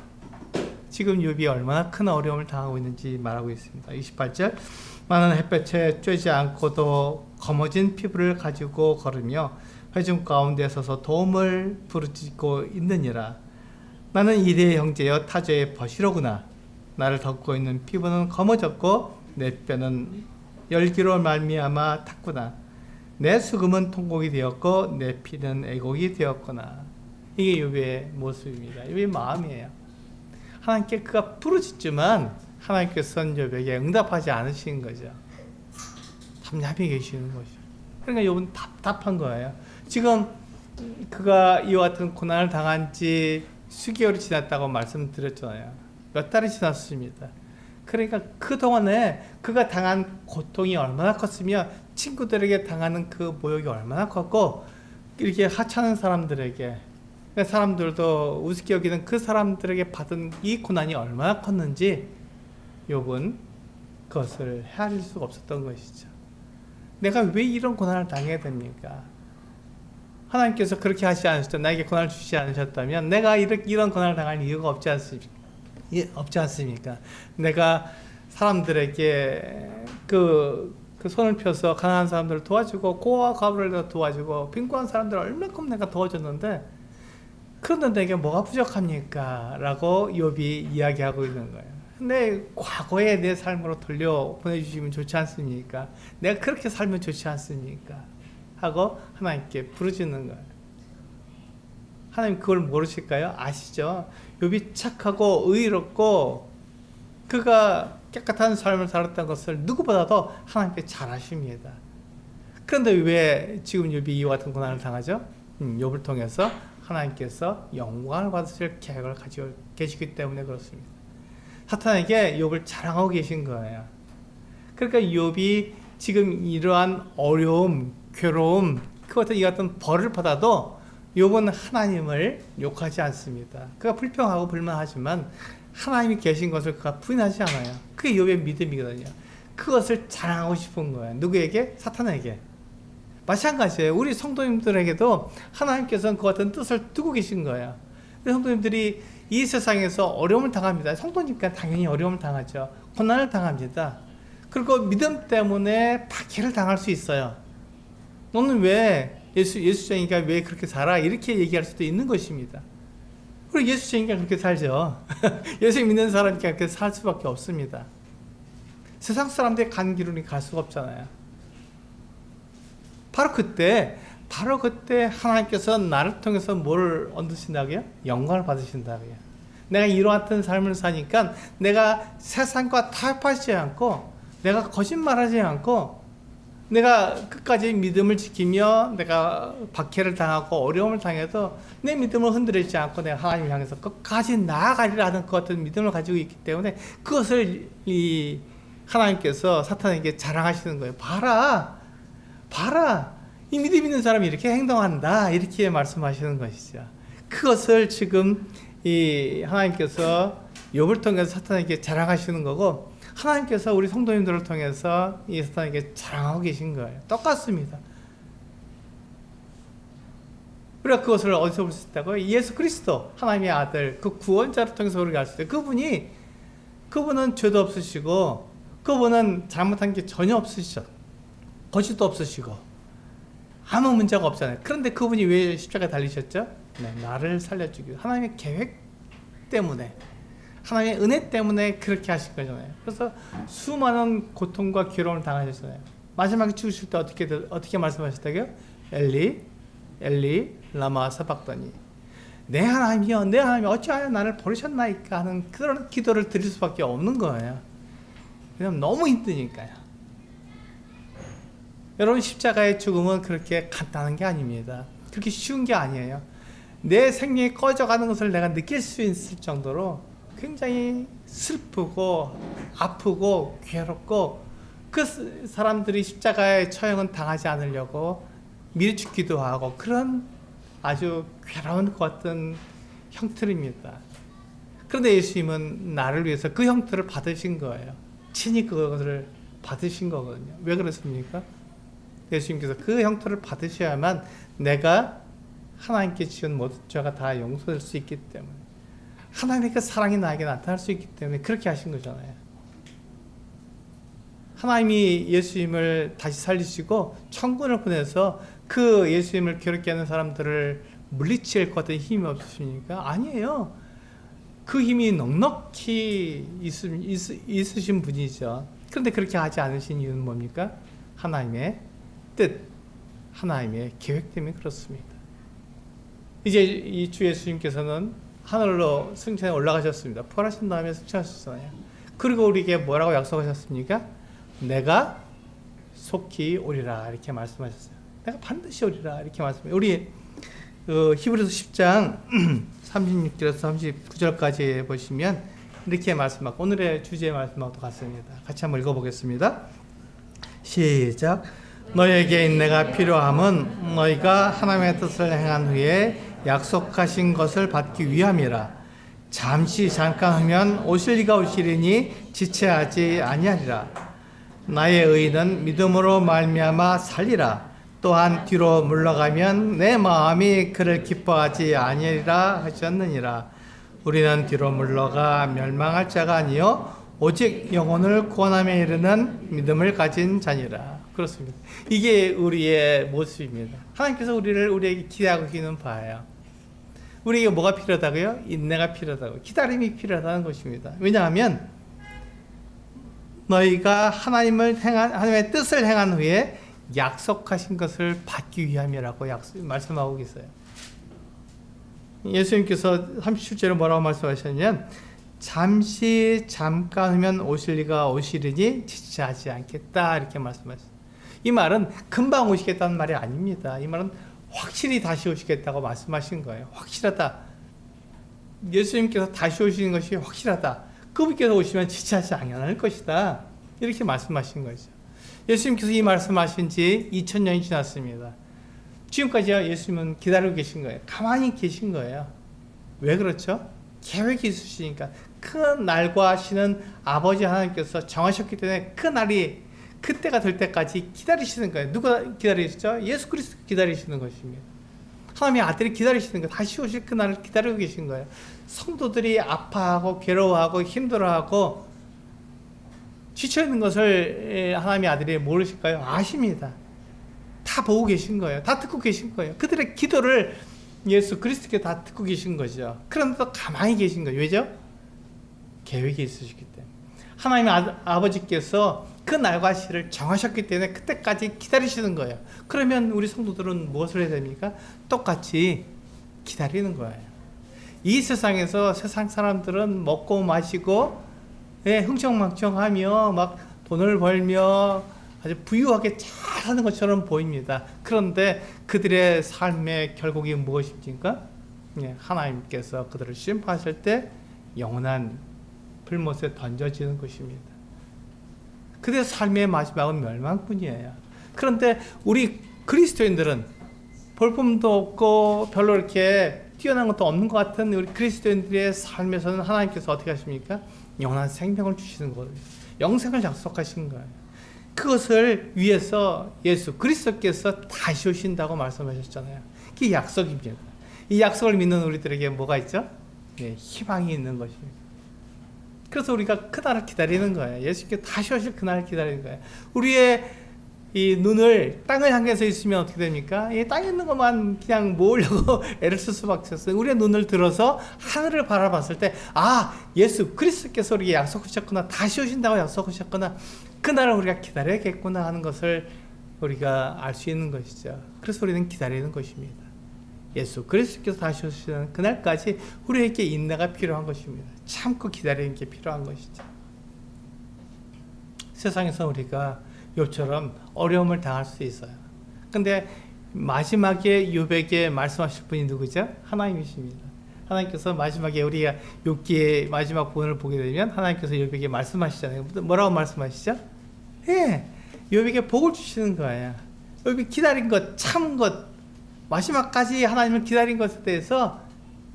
지금 욥이 얼마나 큰 어려움을 당하고 있는지 말하고 있습니다. 28절 나는 햇볕에 쬐지 않고도 검어진 피부를 가지고 걸으며 회중 가운데 서서 도움을 부르짖고 있느니라. 나는 이대의 형제여 타조의 벗이로구나. 나를 덮고 있는 피부는 검어졌고 내 뼈는 열기로 말미암아 탔구나. 내 수금은 통곡이 되었고 내 피는 애곡이 되었구나. 이게 욥의 모습입니다. 욥의 마음이에요. 하나님께 그가 부르짖지만 하나님께서는 욥에게 응답하지 않으신 거죠. 잠잠히 계시는 거죠. 그러니까 욥은 답답한 거예요. 지금 그가 이와 같은 고난을 당한 지 수개월이 지났다고 말씀드렸잖아요. 몇 달이 지났습니다. 그러니까 그동안에 그가 당한 고통이 얼마나 컸으며 친구들에게 당하는 그 모욕이 얼마나 컸고 이렇게 하찮은 사람들에게 사람들도 우습게 여기는 그 사람들에게 받은 이 고난이 얼마나 컸는지 욥은 그것을 헤아릴 수가 없었던 것이죠. 내가 왜 이런 고난을 당해야 됩니까? 하나님께서 그렇게 하시지 않으셨다면, 나에게 고난을 주시지 않으셨다면 내가 이런 고난을 당할 이유가 없지 않습니까? 내가 사람들에게 그 손을 펴서 가난한 사람들을 도와주고 고아 과부를 도와주고 빈곤한 사람들을 얼마큼 내가 도와줬는데 그런데 내게 뭐가 부족합니까? 라고 욥이 이야기하고 있는 거예요. 근데 과거에 내 삶으로 돌려 보내주시면 좋지 않습니까? 내가 그렇게 살면 좋지 않습니까? 하고 하나님께 부르짖는 거예요. 하나님 그걸 모르실까요? 아시죠? 욥이 착하고 의롭고 그가 깨끗한 삶을 살았던 것을 누구보다도 하나님께 잘 아십니다. 그런데 왜 지금 욥이 이와 같은 고난을 당하죠? 욥을 통해서 하나님께서 영광을 받으실 계획을 가지고 계시기 때문에 그렇습니다. 사탄에게 욥을 자랑하고 계신 거예요. 그러니까 욥이 지금 이러한 어려움, 괴로움, 이 같은 벌을 받아도 욥은 하나님을 욕하지 않습니다. 그가 불평하고 불만하지만 하나님이 계신 것을 그가 부인하지 않아요. 그게 욥의 믿음이거든요. 그것을 자랑하고 싶은 거예요. 누구에게? 사탄에게. 마찬가지예요. 우리 성도님들에게도 하나님께서는 그 같은 뜻을 두고 계신 거예요. 성도님들이 이 세상에서 어려움을 당합니다. 성도니까 당연히 어려움을 당하죠. 고난을 당합니다. 그리고 믿음 때문에 박해를 당할 수 있어요. 너는 왜 예수쟁이가 왜 그렇게 살아? 이렇게 얘기할 수도 있는 것입니다. 그리고 예수쟁이가 그렇게 살죠. 예수 믿는 사람이 그렇게 살 수밖에 없습니다. 세상 사람들이 간 길은 갈 수가 없잖아요. 바로 그때 하나님께서 나를 통해서 뭘 얻으신다고요? 영광을 받으신다고요. 내가 이러한 삶을 사니까 내가 세상과 타협하지 않고 내가 거짓말하지 않고 내가 끝까지 믿음을 지키며 내가 박해를 당하고 어려움을 당해도 내 믿음을 흔들리지 않고 내가 하나님을 향해서 끝까지 나아가리라 하는 그 같은 믿음을 가지고 있기 때문에 그것을 하나님께서 사탄에게 자랑하시는 거예요. 봐라 이 믿음 있는 사람이 이렇게 행동한다 이렇게 말씀하시는 것이죠. 그것을 지금 이 하나님께서 욥을 통해서 사탄에게 자랑하시는 거고 하나님께서 우리 성도님들을 통해서 이 사탄에게 자랑하고 계신 거예요. 똑같습니다. 우리가 그것을 어디서 볼 수 있다고요? 예수 그리스도 하나님의 아들 그 구원자를 통해서 우리가 알 수 있어요. 그분은 죄도 없으시고 그분은 잘못한 게 전혀 없으시죠. 거짓도 없으시고 아무 문제가 없잖아요. 그런데 그분이 왜 십자가에 달리셨죠? 네, 나를 살려주기 위해 하나님의 계획 때문에 하나님의 은혜 때문에 그렇게 하신 거잖아요. 그래서 수많은 고통과 괴로움을 당하셨잖아요. 마지막에 죽으실 때 어떻게 말씀하셨다고요? 엘리 라마 사박다니 내 하나님이여 내 하나님이 어찌하여 나를 버리셨나이까 하는 그런 기도를 드릴 수밖에 없는 거예요. 왜냐하면 너무 힘드니까요. 여러분 십자가의 죽음은 그렇게 간단한 게 아닙니다. 그렇게 쉬운 게 아니에요. 내 생명이 꺼져가는 것을 내가 느낄 수 있을 정도로 굉장히 슬프고 아프고 괴롭고 그 사람들이 십자가의 처형은 당하지 않으려고 미리 죽기도 하고 그런 아주 괴로운 것 같은 형틀입니다. 그런데 예수님은 나를 위해서 그 형틀을 받으신 거예요. 친히 그것을 받으신 거거든요. 왜 그렇습니까? 예수님께서 그 형틀을 받으셔야만 내가 하나님께 지은 모든 죄가 다 용서될 수 있기 때문에 하나님의 그 사랑이 나에게 나타날 수 있기 때문에 그렇게 하신 거잖아요. 하나님이 예수님을 다시 살리시고 천군을 보내서 그 예수님을 괴롭게 하는 사람들을 물리칠 것 같은 힘이 없으십니까? 아니에요. 그 힘이 넉넉히 있으신 분이죠. 그런데 그렇게 하지 않으신 이유는 뭡니까? 하나님의 뜻, 하나님의 계획 때문에 그렇습니다. 이제 이 주 예수님께서는 하늘로 승천에 올라가셨습니다. 부활하신 다음에 승천하셨잖아요. 그리고 우리에게 뭐라고 약속하셨습니까? 내가 속히 오리라 이렇게 말씀하셨어요. 내가 반드시 오리라 이렇게 말씀해요. 우리 히브리서 10장 36절에서 39절까지 보시면 이렇게 말씀하고 오늘의 주제의 말씀하고도 같습니다. 같이 한번 읽어보겠습니다. 시작. 너에게 내가 필요함은 너희가 하나님의 뜻을 행한 후에 약속하신 것을 받기 위함이라. 잠깐 하면 오실 이가 오시리니 지체하지 아니하리라. 나의 의는 믿음으로 말미암아 살리라. 또한 뒤로 물러가면 내 마음이 그를 기뻐하지 아니하리라 하셨느니라. 우리는 뒤로 물러가 멸망할 자가 아니요 오직 영혼을 구원함에 이르는 믿음을 가진 자니라. 그렇습니다. 이게 우리의 모습입니다. 하나님께서 우리에게 기대하고 계시는 바예요. 우리에게 뭐가 필요하다고요? 인내가 필요하다고, 기다림이 필요하다는 것입니다. 왜냐하면 너희가 하나님의 뜻을 행한 후에 약속하신 것을 받기 위함이라고 말씀하고 계세요. 예수님께서 37절에 뭐라고 말씀하셨냐면 잠깐 후면 오시리니 지체하지 않겠다 이렇게 말씀하셨어요. 이 말은 금방 오시겠다는 말이 아닙니다. 이 말은 확실히 다시 오시겠다고 말씀하신 거예요. 확실하다. 예수님께서 다시 오시는 것이 확실하다. 그분께서 오시면 지체하지 않을 것이다. 이렇게 말씀하신 거죠. 예수님께서 이 말씀하신 지 2000년이 지났습니다. 지금까지 예수님은 기다리고 계신 거예요. 가만히 계신 거예요. 왜 그렇죠? 계획이 있으시니까. 그 날과 시는 아버지 하나님께서 정하셨기 때문에 그 날이 그때가 될 때까지 기다리시는 거예요. 누가 기다리시죠? 예수 그리스도 기다리시는 것입니다. 하나님의 아들이 기다리시는 거예요. 다시 오실 그 날을 기다리고 계신 거예요. 성도들이 아파하고 괴로워하고 힘들어하고 지쳐있는 것을 하나님의 아들이 모르실까요? 아십니다. 다 보고 계신 거예요. 다 듣고 계신 거예요. 그들의 기도를 예수 그리스도께 다 듣고 계신 거죠. 그런데도 가만히 계신 거예요. 왜죠? 계획이 있으시기 때문에. 하나님의 아버지께서 그 날과 시를 정하셨기 때문에 그때까지 기다리시는 거예요. 그러면 우리 성도들은 무엇을 해야 됩니까? 똑같이 기다리는 거예요. 이 세상에서 세상 사람들은 먹고 마시고 흥청망청하며 막 돈을 벌며 아주 부유하게 잘 사는 것처럼 보입니다. 그런데 그들의 삶의 결국이 무엇입니까? 하나님께서 그들을 심판하실 때 영원한 불못에 던져지는 것입니다. 그들의 삶의 마지막은 멸망뿐이에요. 그런데 우리 그리스도인들은 볼품도 없고 별로 이렇게 뛰어난 것도 없는 것 같은 우리 그리스도인들의 삶에서는 하나님께서 어떻게 하십니까? 영원한 생명을 주시는 거예요. 영생을 약속하신 거예요. 그것을 위해서 예수 그리스도께서 다시 오신다고 말씀하셨잖아요. 그게 약속입니다. 이 약속을 믿는 우리들에게 뭐가 있죠? 희망이 있는 것입니다. 그래서 우리가 그날을 기다리는 거예요. 예수께서 다시 오실 그날을 기다리는 거예요. 우리의 이 눈을 땅을 향해서 있으면 어떻게 됩니까? 이 땅에 있는 것만 그냥 모으려고 애를 쓸 수밖에 없어요. 우리의 눈을 들어서 하늘을 바라봤을 때, 예수 그리스도께서 우리에게 약속하셨구나, 다시 오신다고 약속하셨구나, 그날을 우리가 기다려야겠구나 하는 것을 우리가 알 수 있는 것이죠. 그래서 우리는 기다리는 것입니다. 예수 그리스도께서 다시 오시는 그날까지 우리에게 인내가 필요한 것입니다. 참고 기다리는 게 필요한 것이죠. 세상에서 우리가 욥처럼 어려움을 당할 수 있어요. 근데 마지막에 욥에게 말씀하실 분이 누구죠? 하나님이십니다. 하나님께서 마지막에 우리가 욥기의 마지막 부분을 보게 되면 하나님께서 욥에게 말씀하시잖아요. 뭐라고 말씀하시죠? 욥에게 복을 주시는 거예요. 욥이 기다린 것, 참은 것, 마지막까지 하나님을 기다린 것에 대해서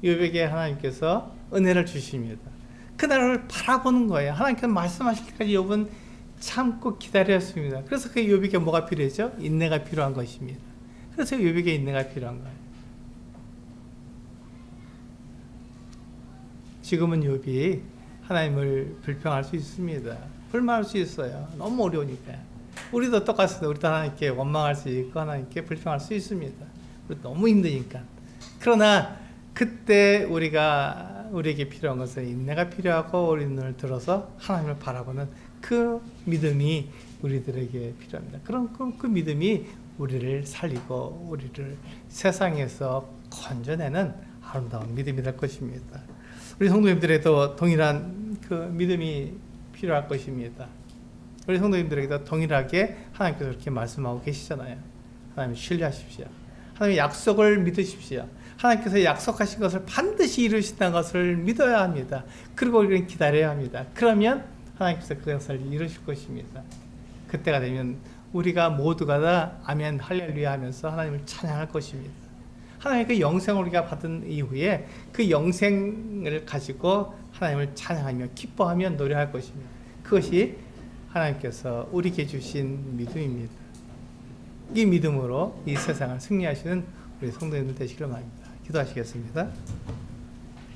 욥에게 하나님께서 은혜를 주십니다. 그날을 바라보는 거예요. 하나님께서 말씀하실 때까지 욥은 참고 기다렸습니다. 그래서 그 욥에게 뭐가 필요했죠? 인내가 필요한 것입니다. 그래서 욥에게 인내가 필요한 거예요. 지금은 욥이 하나님을 불평할 수 있습니다. 불만할 수 있어요. 너무 어려우니까. 우리도 똑같습니다. 우리도 하나님께 원망할 수 있고 하나님께 불평할 수 있습니다. 우리 너무 힘드니까. 그러나 그때 우리에게 필요한 것은 인내가 필요하고 우리 눈을 들어서 하나님을 바라보는 그 믿음이 우리들에게 필요합니다. 그럼 그 믿음이 우리를 살리고 우리를 세상에서 건져내는 아름다운 믿음이 될 것입니다. 우리 성도님들에도 동일한 그 믿음이 필요할 것입니다. 우리 성도님들에게도 동일하게 하나님께서 그렇게 말씀하고 계시잖아요. 하나님 신뢰하십시오. 하나님의 약속을 믿으십시오. 하나님께서 약속하신 것을 반드시 이루신다는 것을 믿어야 합니다. 그리고 우리는 기다려야 합니다. 그러면 하나님께서 그것을 이루실 것입니다. 그때가 되면 우리가 모두가 다 아멘 할렐루야 하면서 하나님을 찬양할 것입니다. 하나님의 그 영생을 우리가 받은 이후에 그 영생을 가지고 하나님을 찬양하며 기뻐하며 노래할 것입니다. 그것이 하나님께서 우리에게 주신 믿음입니다. 이 믿음으로 이 세상을 승리하시는 우리 성도님들 되시기를 바랍니다. 기도하시겠습니다.